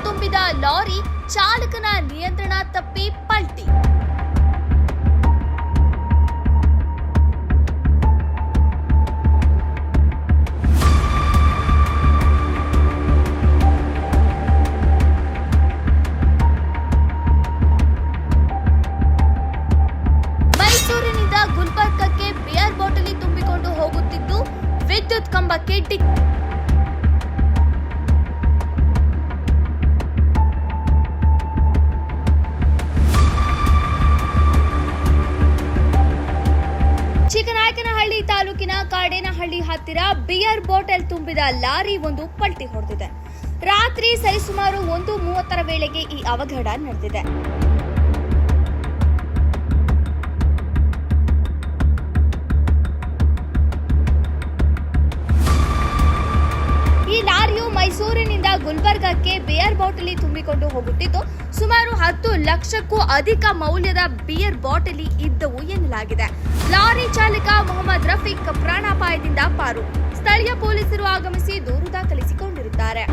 ತುಂಬಿದ ಲಾರಿ ಚಾಲಕನ ನಿಯಂತ್ರಣ ತಪ್ಪಿ ಪಲ್ಟಿ. ಮೈಸೂರಿನಿಂದ ಗುಲ್ಬರ್ಗಕ್ಕೆ ಬಿಯರ್ ಬಾಟಲಿ ತುಂಬಿಕೊಂಡು ಹೋಗುತ್ತಿದ್ದು ವಿದ್ಯುತ್ ಕಂಬಕ್ಕೆ ಡಿಕ್ಕಿ. ಚಿಕ್ಕನಾಯಕನಹಳ್ಳಿ ತಾಲೂಕಿನ ಕಾಡೇನಹಳ್ಳಿ ಹತ್ತಿರ ಬಿಯರ್ ಬಾಟಲ್ ತುಂಬಿದ ಲಾರಿ ಒಂದು ಪಲ್ಟಿ ಹೊಡೆದಿದೆ. ರಾತ್ರಿ ಸರಿಸುಮಾರು 1:30 ವೇಳೆಗೆ ಈ ಅವಘಡ ನಡೆದಿದೆ. ಈ ಲಾರಿಯು ಮೈಸೂರಿನಿಂದ ಗುಲ್ಬರ್ಗಕ್ಕೆ ಬಿಯರ್ ಬಾಟಲಿ ತುಂಬಿಕೊಂಡು ಹೋಗುತ್ತಿದ್ದು ಸುಮಾರು 10 ಲಕ್ಷಕ್ಕೂ ಅಧಿಕ ಮೌಲ್ಯದ ಬಿಯರ್ ಬಾಟಲಿ ಇದ್ದವು ಎನ್ನಲಾಗಿದೆ. ಲಾರಿ ಚಾಲಕ ಮೊಹಮ್ಮದ್ ರಫೀಕ್ ಪ್ರಾಣಾಪಾಯದಿಂದ ಪಾರು. ಸ್ಥಳೀಯ ಪೊಲೀಸರು ಆಗಮಿಸಿ ದೂರು ದಾಖಲಿಸಿಕೊಂಡಿರುತ್ತಾರೆ.